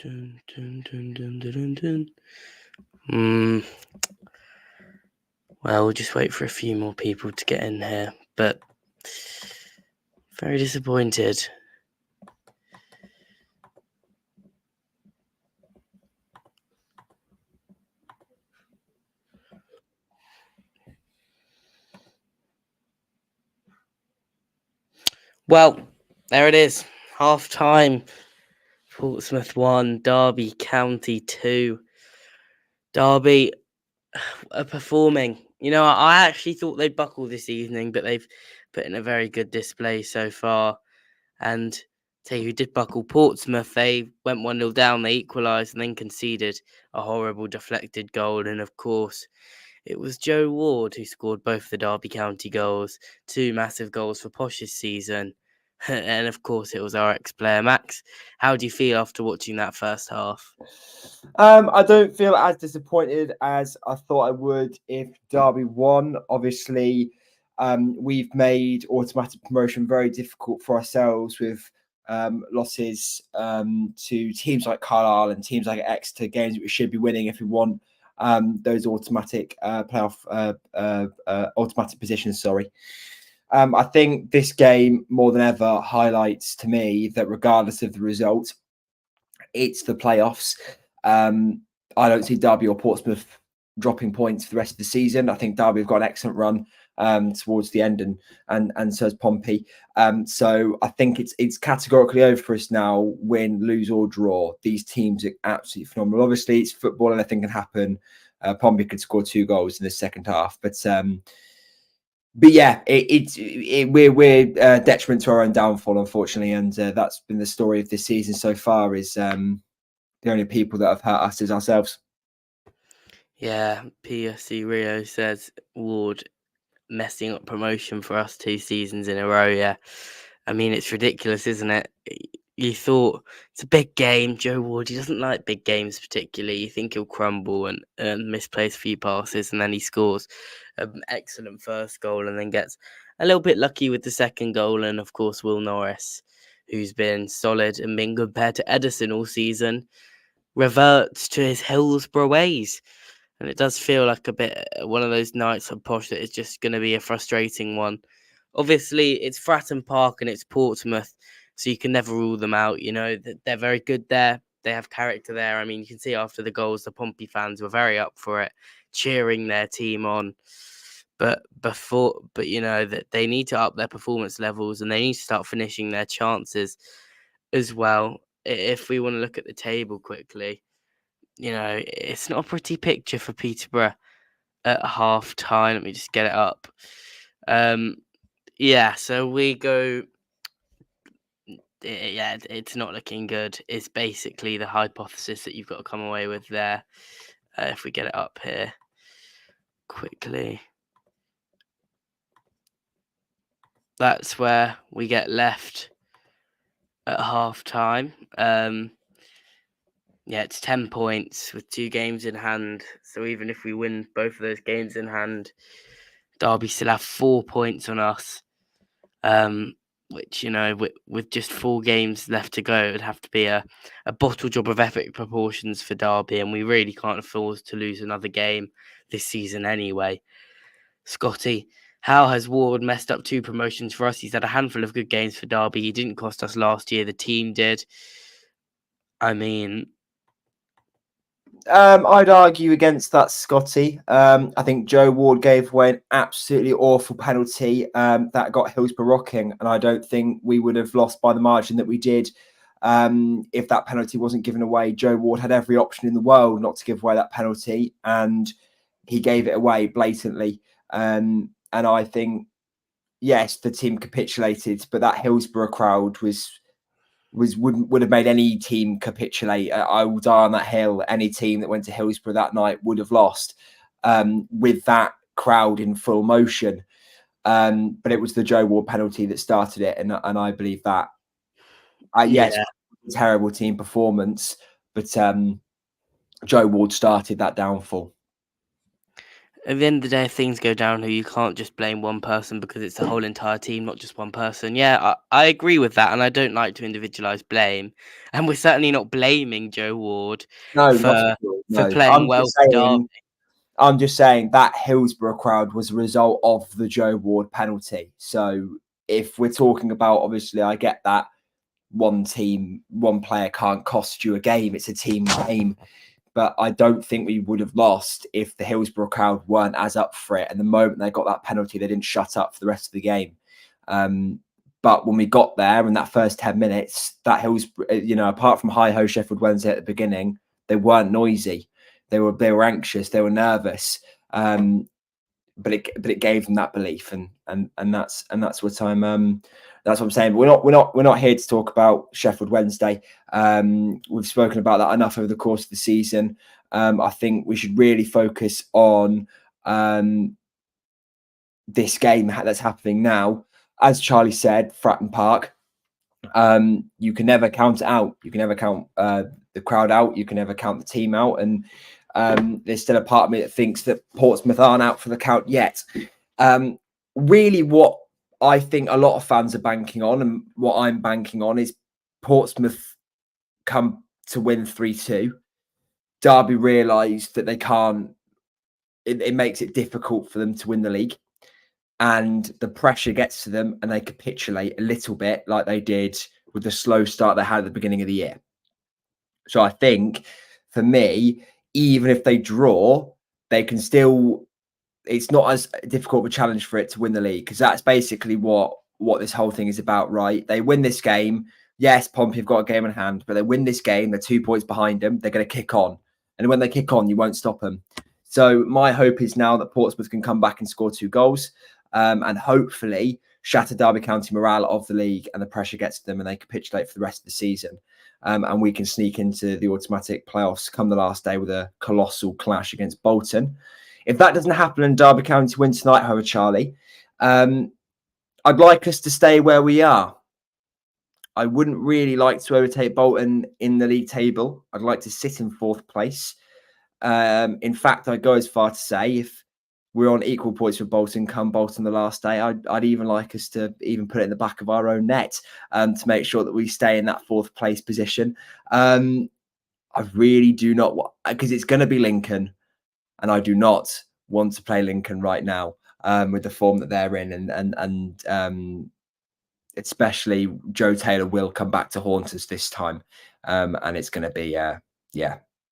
Dun, dun, dun, dun, dun, dun, dun. Well, we'll just wait for a few more people to get in here, but very disappointed. Well, there it is. Half time. Portsmouth 1, Derby County 2. Derby are performing. You know, I actually thought they'd buckle this evening, but they've put in a very good display so far. And tell you who did buckle, Portsmouth. They went 1-0 down, they equalised and then conceded a horrible deflected goal. And of course, it was Joe Ward who scored both the Derby County goals, 2 massive goals for Posh this season. And of course, it was our ex-player, Max. How do you feel after watching that first half? I don't feel as disappointed as I thought I would if Derby won. Obviously, we've made automatic promotion very difficult for ourselves with losses to teams like Carlisle and teams like Exeter, games that we should be winning if we want those automatic playoff automatic positions. Sorry. I think this game more than ever highlights to me that regardless of the result, it's the playoffs. I don't see Derby or Portsmouth dropping points for the rest of the season. I think Derby have got an excellent run towards the end, and so has Pompey. So I think it's categorically over for us now. Win, lose or draw, these teams are absolutely phenomenal. Obviously, it's football; anything can happen. Pompey could score 2 goals in the second half, but yeah, we're detriment to our own downfall, unfortunately, and that's been the story of this season so far. Is the only people that have hurt us is ourselves. Yeah, PSC Rio says Ward messing up promotion for us 2 seasons in a row. Yeah, I mean, it's ridiculous, isn't it? You thought it's a big game. Joe Ward, he doesn't like big games particularly. You think he'll crumble and misplace a few passes, and then he scores an excellent first goal and then gets a little bit lucky with the second goal. And of course, Will Norris, who's been solid and been compared to Edison all season, reverts to his Hillsborough ways. And it does feel like a bit one of those nights of Posh that is just going to be a frustrating one. Obviously, it's Fratton Park and it's Portsmouth, so you can never rule them out. You know, they're very good there. They have character there. I mean, you can see after the goals, the Pompey fans were very up for it, cheering their team on. But you know, that they need to up their performance levels and they need to start finishing their chances as well. If we want to look at the table quickly, you know, it's not a pretty picture for Peterborough at half time. Let me just get it up. Yeah, so we go. Yeah, it's not looking good. It's basically the hypothesis that you've got to come away with there. If we get it up here quickly, that's where we get left at half time. Yeah, it's 10 points with 2 games in hand. So even if we win both of those games in hand, Derby still have 4 points on us. Which, you know, with just 4 games left to go, it would have to be a bottle job of epic proportions for Derby, and we really can't afford to lose another game this season anyway. Scotty, how has Ward messed up 2 promotions for us? He's had a handful of good games for Derby. He didn't cost us last year. The team did. I mean, I'd argue against that, Scotty. I think Joe Ward gave away an absolutely awful penalty that got Hillsborough rocking, and I don't think we would have lost by the margin that we did if that penalty wasn't given away. Joe Ward had every option in the world not to give away that penalty, and he gave it away blatantly. And I think, yes, the team capitulated, but that Hillsborough crowd would have made any team capitulate. I will die on that hill. Any team that went to Hillsborough that night would have lost with that crowd in full motion. But it was the Joe Ward penalty that started it, and I believe that. Yes, terrible team performance, but Joe Ward started that downfall. At the end of the day, if things go downhill, you can't just blame one person because it's the whole entire team, not just one person. Yeah, I agree with that, and I don't like to individualise blame. And we're certainly not blaming Joe Ward No, not at for all. for No, playing well for Derby. I'm just saying that Hillsborough crowd was a result of the Joe Ward penalty. So if we're talking about, obviously, I get that one team, one player can't cost you a game. It's a team game. But I don't think we would have lost if the Hillsborough crowd weren't as up for it. And the moment they got that penalty, they didn't shut up for the rest of the game. But when we got there in that first 10 minutes, that Hillsborough, apart from hi-ho Sheffield Wednesday at the beginning, they weren't noisy. They were anxious. They were nervous. But it gave them that belief, and that's what I'm saying. We're not here to talk about Sheffield Wednesday. We've spoken about that enough over the course of the season. I think we should really focus on this game that's happening now. As Charlie said, Fratton Park. You can never count it out. You can never count the crowd out. You can never count the team out. And there's still a part of me that thinks that Portsmouth aren't out for the count yet. Really, what I think a lot of fans are banking on, and what I'm banking on, is Portsmouth come to win 3-2. Derby realise that they can't. It makes it difficult for them to win the league. And the pressure gets to them and they capitulate a little bit like they did with the slow start they had at the beginning of the year. So I think, for me, even if they draw, they can still, it's not as difficult of a challenge for it to win the league, because that's basically what this whole thing is about, right? They win this game. Yes, Pompey have got a game in hand, but they win this game. They're 2 points behind them. They're going to kick on. And when they kick on, you won't stop them. So my hope is now that Portsmouth can come back and score 2 goals. And hopefully shatter Derby County morale of the league, and the pressure gets to them and they capitulate for the rest of the season. And we can sneak into the automatic playoffs come the last day with a colossal clash against Bolton. If that doesn't happen and Derby County win tonight, however, Charlie, I'd like us to stay where we are. I wouldn't really like to overtake Bolton in the league table. I'd like to sit in 4th place. In fact, I'd go as far to say, if we're on equal points with Bolton come Bolton the last day, I'd even like us to even put it in the back of our own net to make sure that we stay in that 4th place position. I really do not want, because it's going to be Lincoln, and I do not want to play Lincoln right now with the form that they're in, and especially Joe Taylor will come back to haunt us this time, and it's going to be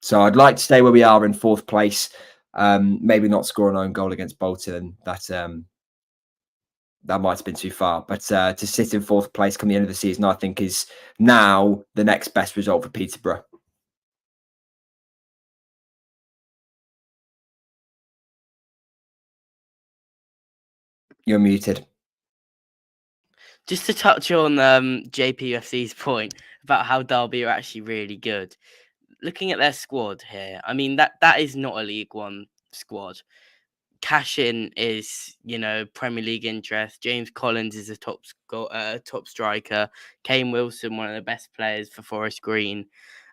So I'd like to stay where we are in 4th place. Maybe not score an own goal against Bolton. That might have been too far. But to sit in 4th place come the end of the season, I think is now the next best result for Peterborough. You're muted. Just to touch on JPFC's point about how Derby are actually really good. Looking at their squad here, I mean, that is not a League One squad. Cash-in is, Premier League interest. James Collins is a top striker. Kane Wilson, one of the best players for Forest Green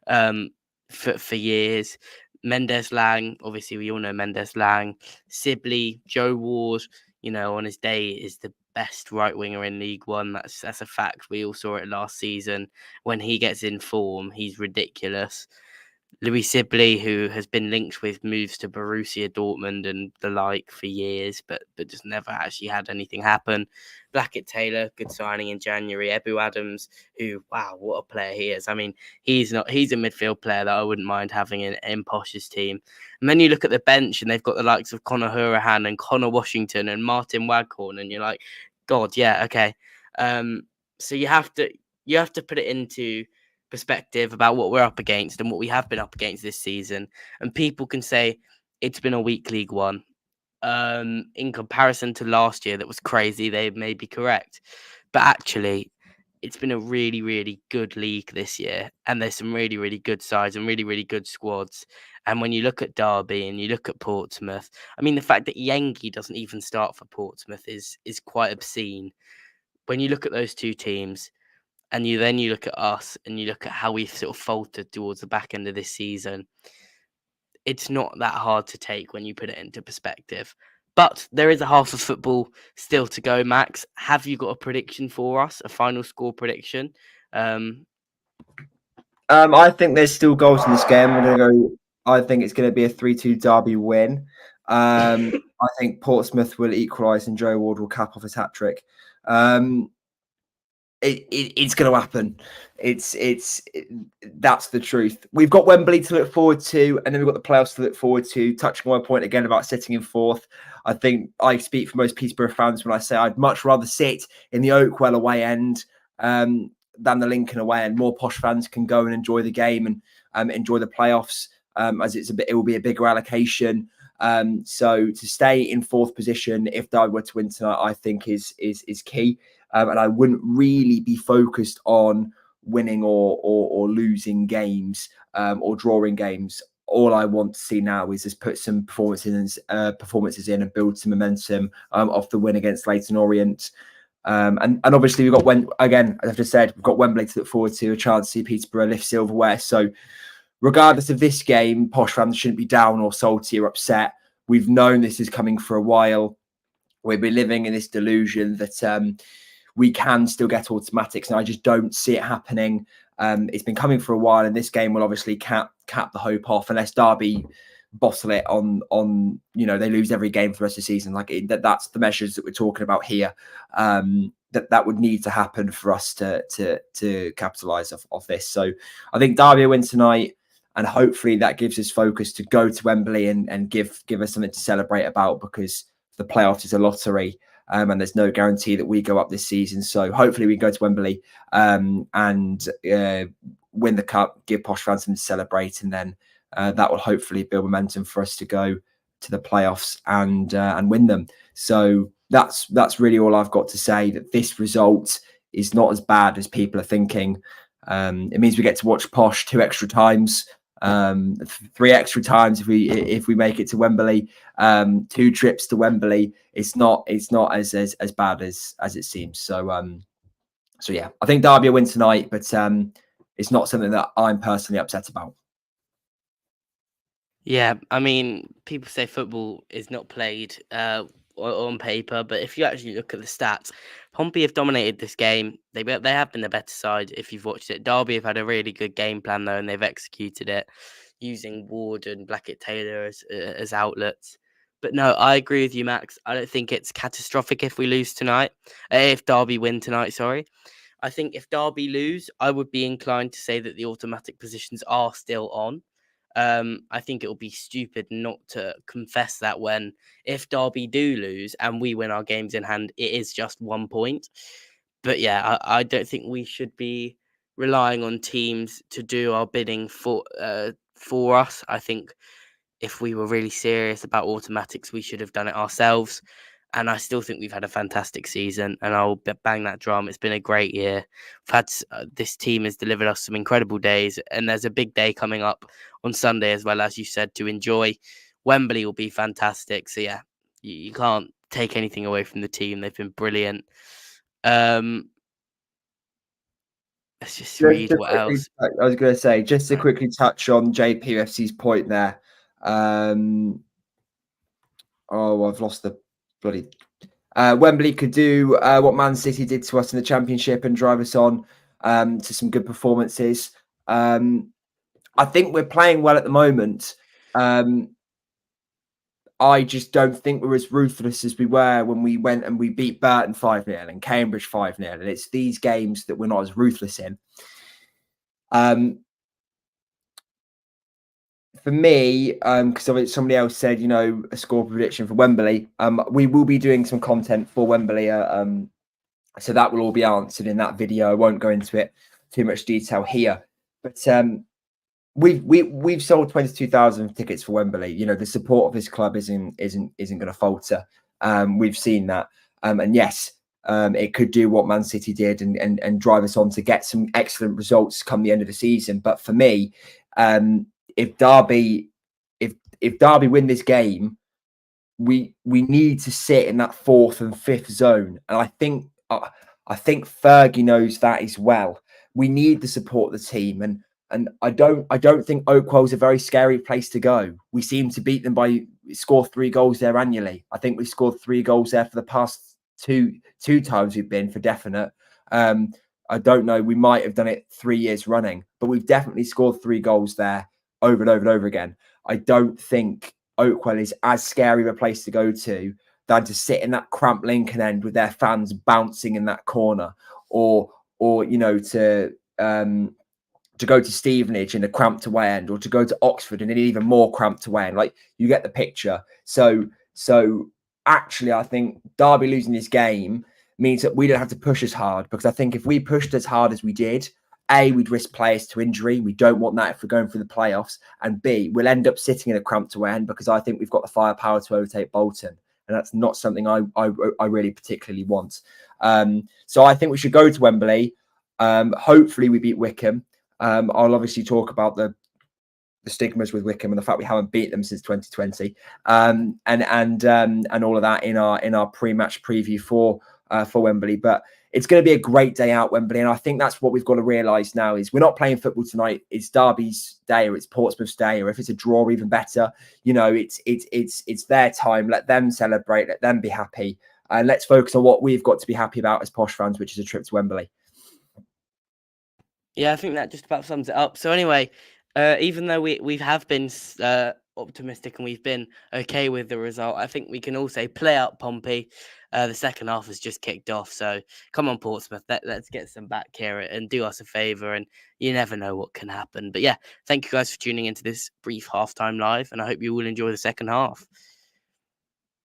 for years. Mendes Lang, obviously we all know Mendes Lang. Sibley, Joe Ward, on his day is the best right winger in League One. That's a fact. We all saw it last season. When he gets in form, he's ridiculous. Louis Sibley, who has been linked with moves to Borussia Dortmund and the like for years, but just never actually had anything happen. Blackett Taylor, good signing in January. Ebu Adams, who, wow, what a player he is. I mean, he's a midfield player that I wouldn't mind having in Posh's team. And then you look at the bench and they've got the likes of Conor Hourihane and Connor Washington and Martin Waghorn, and you're like, God, yeah, okay. So you have to put it into perspective about what we're up against and what we have been up against this season, and people can say it's been a weak League One in comparison to last year that was crazy. They may be correct, but actually it's been a really, really good league this year, and there's some really, really good sides and really, really good squads. And when you look at Derby and you look at Portsmouth, I mean, the fact that Yengi doesn't even start for Portsmouth is quite obscene. When you look at those two teams, and you look at us and you look at how we've sort of faltered towards the back end of this season, it's not that hard to take when you put it into perspective. But there is a half of football still to go, Max. Have you got a prediction for us? A final score prediction? I think there's still goals in this game. I think it's going to be a 3-2 Derby win. I think Portsmouth will equalise and Joe Ward will cap off his hat trick. It's going to happen. That's the truth. We've got Wembley to look forward to, and then we've got the playoffs to look forward to. Touching on my point again about sitting in fourth, I think I speak for most Peterborough fans when I say I'd much rather sit in the Oakwell away end than the Lincoln away end. More posh fans can go and enjoy the game and enjoy the playoffs, as it will be a bigger allocation. So to stay in fourth position, if Derby were to win tonight, I think is key. And I wouldn't really be focused on winning or losing games or drawing games. All I want to see now is just put some performances in and build some momentum off the win against Leyton Orient. And obviously we've got, again, as I've just said, we've got Wembley to look forward to, a chance to see Peterborough lift silverware. So regardless of this game, posh fans shouldn't be down or salty or upset. We've known this is coming for a while. We've been living in this delusion that we can still get automatics, and I just don't see it happening. It's been coming for a while, and this game will obviously cap the hope off unless Derby bottle it on they lose every game for the rest of the season. That's the measures that we're talking about here. That would need to happen for us to capitalise off this. So I think Derby will win tonight, and hopefully that gives us focus to go to Wembley and give us something to celebrate about, because the playoff is a lottery. And there's no guarantee that we go up this season. So hopefully we go to Wembley and win the cup, give posh fans something to celebrate, and then that will hopefully build momentum for us to go to the playoffs and win them. So that's really all I've got to say. That this result is not as bad as people are thinking. It means we get to watch Posh 2 extra times. 3 extra times if we make it to Wembley, 2 trips to Wembley. It's not as bad as it seems. So yeah, I think Derby will win tonight, but it's not something that I'm personally upset about. Yeah, I mean, people say football is not played on paper, but if you actually look at the stats, Pompey have dominated this game. They have been the better side if you've watched it. Derby have had a really good game plan though, and they've executed it using Ward and Blackett-Taylor as outlets. But no, I agree with you, Max. I don't think it's catastrophic if we lose tonight. If Derby win tonight, sorry. I think if Derby lose, I would be inclined to say that the automatic positions are still on. I think it will be stupid not to confess that when, if Derby do lose and we win our games in hand, it is just 1 point. But yeah, I don't think we should be relying on teams to do our bidding for us. I think if we were really serious about automatics, we should have done it ourselves. And I still think we've had a fantastic season, and I'll bang that drum. It's been a great year. We've had this team has delivered us some incredible days, and there's a big day coming up on Sunday as well, as you said, to enjoy. Wembley will be fantastic. So yeah, you can't take anything away from the team. They've been brilliant. Let's just read what else. I was going to say, just to quickly touch on JPFC's point there. I've lost the bloody. Wembley could do what Man City did to us in the Championship and drive us on to some good performances. I think we're playing well at the moment. I just don't think we're as ruthless as we were when we went and we beat Burton 5-0 and Cambridge 5-0. And it's these games that we're not as ruthless in. For me, because somebody else said, a score prediction for Wembley, we will be doing some content for Wembley. So that will all be answered in that video. I won't go into it too much detail here. But we've sold 22,000 tickets for Wembley. The support of this club isn't going to falter. We've seen that. And yes, it could do what Man City did and drive us on to get some excellent results come the end of the season. But for me, if Derby win this game, we need to sit in that 4th and 5th zone. And I think Fergie knows that as well. We need to support the team. And And I don't think Oakwell's a very scary place to go. We seem to beat them by score 3 goals there annually. I think we've scored 3 goals there for the past two times we've been for definite. I don't know. We might have done it 3 years running, but we've definitely scored 3 goals there over and over and over again. I don't think Oakwell is as scary of a place to go to than to sit in that cramped Lincoln end with their fans bouncing in that corner, or to go to Stevenage in a cramped away end, or to go to Oxford in an even more cramped away end. Like, you get the picture. So actually, I think Derby losing this game means that we don't have to push as hard, because I think if we pushed as hard as we did, A, we'd risk players to injury. We don't want that if we're going through the playoffs. And B, we'll end up sitting in a cramped away end, because I think we've got the firepower to overtake Bolton. And that's not something I really particularly want. So I think we should go to Wembley. Hopefully we beat Wycombe. I'll obviously talk about the stigmas with Wycombe and the fact we haven't beat them since 2020, and all of that in our pre-match preview for Wembley. But it's going to be a great day out Wembley, and I think that's what we've got to realise now is we're not playing football tonight. It's Derby's day, or it's Portsmouth's day, or if it's a draw, even better. It's their time. Let them celebrate. Let them be happy, and let's focus on what we've got to be happy about as posh fans, which is a trip to Wembley. Yeah, I think that just about sums it up. So anyway, even though we have been optimistic and we've been okay with the result, I think we can all say play out Pompey. The second half has just kicked off, so come on Portsmouth, let's get some back here and do us a favour, and you never know what can happen. But yeah, thank you guys for tuning into this brief halftime live, and I hope you will enjoy the second half.